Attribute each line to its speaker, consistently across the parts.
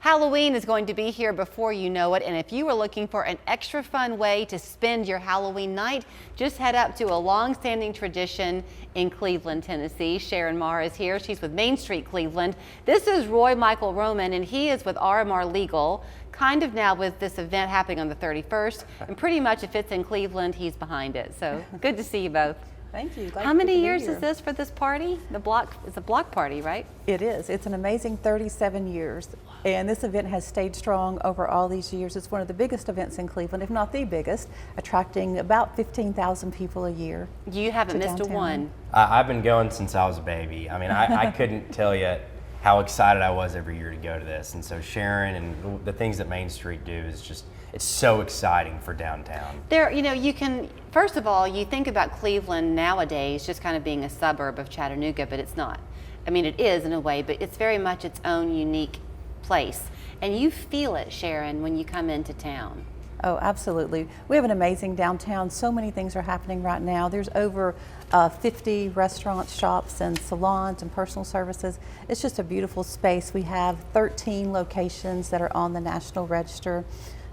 Speaker 1: Halloween is going to be here before you know it, and if you are looking for an extra fun way to spend your Halloween night, just head up to a long-standing tradition in Cleveland, Tennessee. Sharon Marr is here. She's with Main Street Cleveland. This is Roy Michael Roman, and he is with RMR Legal, kind of now with this event happening on the 31st, and pretty much if it's in Cleveland, he's behind it. So good to see you both.
Speaker 2: Thank you.
Speaker 1: How many years is this for this party? It's a block party, right?
Speaker 2: It is. It's an amazing 37 years. And this event has stayed strong over all these years. It's one of the biggest events in Cleveland, if not the biggest, attracting about 15,000 people a year.
Speaker 1: You haven't missed a one.
Speaker 3: I've been going since I was a baby. I mean, I couldn't tell you how excited I was every year to go to this. And so Sharon and the things that Main Street do is just, it's so exciting for downtown.
Speaker 1: There, you know, you can, first of all, you think about Cleveland nowadays just kind of being a suburb of Chattanooga, but it's not. I mean, it is in a way, but it's very much its own unique place. And you feel it, Sharon, when you come into town.
Speaker 2: Oh, absolutely. We have an amazing downtown. So many things are happening right now. There's over 50 restaurants, shops, and salons and personal services. It's just a beautiful space. We have 13 locations that are on the National Register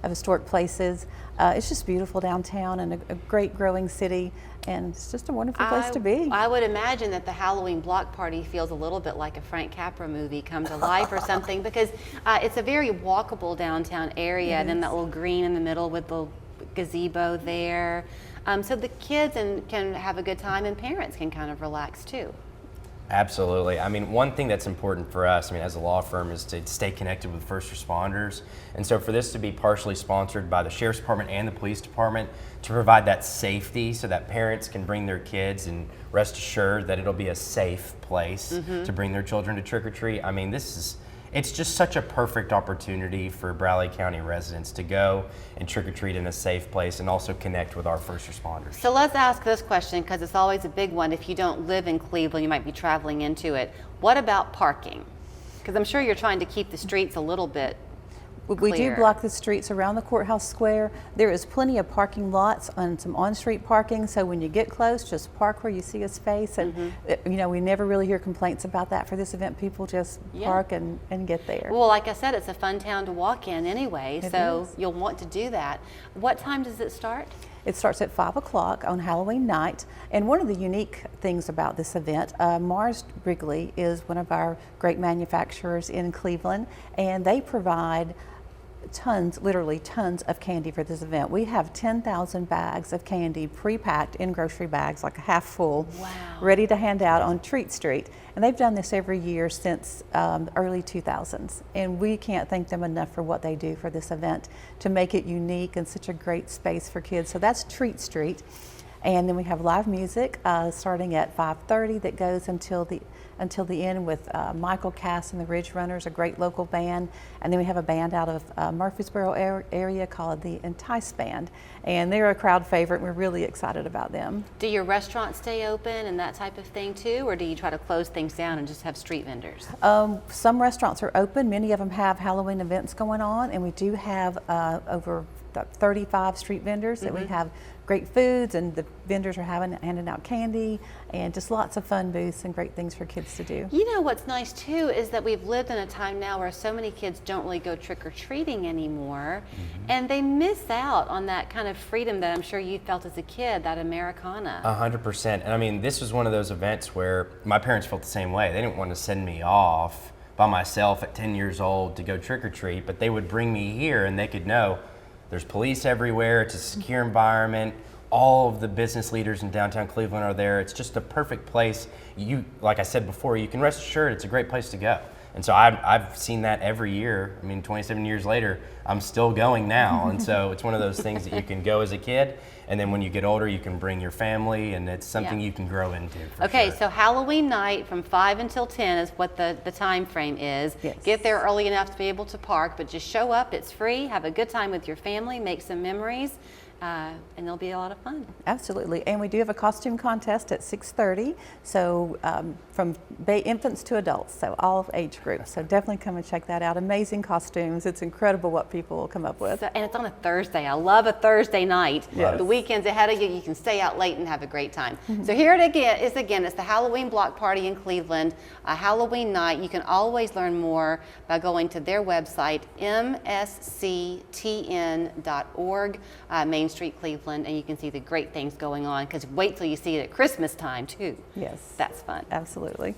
Speaker 2: of Historic Places. It's just beautiful downtown and a great growing city, and it's just a wonderful place to be.
Speaker 1: I would imagine that the Halloween block party feels a little bit like a Frank Capra movie come to life or something, because it's a very walkable downtown area, and then that little green in the middle with the gazebo there. So the kids can have a good time, and parents can kind of relax too.
Speaker 3: Absolutely. I mean, one thing that's important for us, I mean, as a law firm, is to stay connected with first responders. And so for this to be partially sponsored by the Sheriff's Department and the Police Department to provide that safety so that parents can bring their kids and rest assured that it'll be a safe place to bring their children to trick or treat. I mean, it's just such a perfect opportunity for Bradley County residents to go and trick or treat in a safe place and also connect with our first responders.
Speaker 1: So let's ask this question, because it's always a big one. If you don't live in Cleveland, you might be traveling into it. What about parking? Because I'm sure you're trying to keep the streets a little bit clear.
Speaker 2: We do block the streets around the courthouse square. There is plenty of parking lots and some on-street parking, so when you get close, just park where you see a space. And you know, we never really hear complaints about that for this event. People just park and get there.
Speaker 1: Well, like I said, it's a fun town to walk in anyway, so you'll want to do that. What time does it start?
Speaker 2: It starts at 5 o'clock on Halloween night, and one of the unique things about this event, Mars Wrigley is one of our great manufacturers in Cleveland, and they provide tons, literally tons of candy for this event. We have 10,000 bags of candy pre-packed in grocery bags, like a half full, ready to hand out on Treat Street. And they've done this every year since early 2000s. And we can't thank them enough for what they do for this event to make it unique and such a great space for kids. So that's Treat Street. And then we have live music starting at 5:30 that goes until the end with Michael Cass and the Ridge Runners, a great local band. And then we have a band out of Murfreesboro area called the Entice Band. And they're a crowd favorite, and we're really excited about them.
Speaker 1: Do your restaurants stay open and that type of thing too, or do you try to close things down and just have street vendors?
Speaker 2: Some restaurants are open. Many of them have Halloween events going on, and we do have over 35 street vendors that we have great foods, and the vendors are handing out candy and just lots of fun booths and great things for kids to do.
Speaker 1: You know what's nice too is that we've lived in a time now where so many kids don't really go trick-or-treating anymore, and they miss out on that kind of freedom that I'm sure you felt as a kid, that Americana.
Speaker 3: 100%. And I mean, this was one of those events where my parents felt the same way. They didn't want to send me off by myself at 10 years old to go trick-or-treat, but they would bring me here and they could know there's police everywhere, it's a secure environment, all of the business leaders in downtown Cleveland are there. It's just a perfect place. Like I said before, you can rest assured it's a great place to go. And so I've seen that every year. I mean, 27 years later, I'm still going now. And so it's one of those things that you can go as a kid, and then when you get older, you can bring your family, and it's something you can grow into.
Speaker 1: Okay, so Halloween night from 5 until 10 is what the time frame is.
Speaker 2: Yes.
Speaker 1: Get there early enough to be able to park, but just show up. It's free. Have a good time with your family. Make some memories. and it'll be a lot of fun.
Speaker 2: Absolutely, and we do have a costume contest at 6:30, so from infants to adults, so all age groups. So definitely come and check that out. Amazing costumes. It's incredible what people will come up with.
Speaker 1: So, and it's on a Thursday. I love a Thursday night.
Speaker 3: Yes.
Speaker 1: The weekend's ahead of you. You can stay out late and have a great time. So here it is again. It's the Halloween block party in Cleveland, a Halloween night. You can always learn more by going to their website, msctn.org, Main Street, Cleveland, and you can see the great things going on. Because wait till you see it at Christmas time too.
Speaker 2: Yes.
Speaker 1: That's fun.
Speaker 2: Absolutely.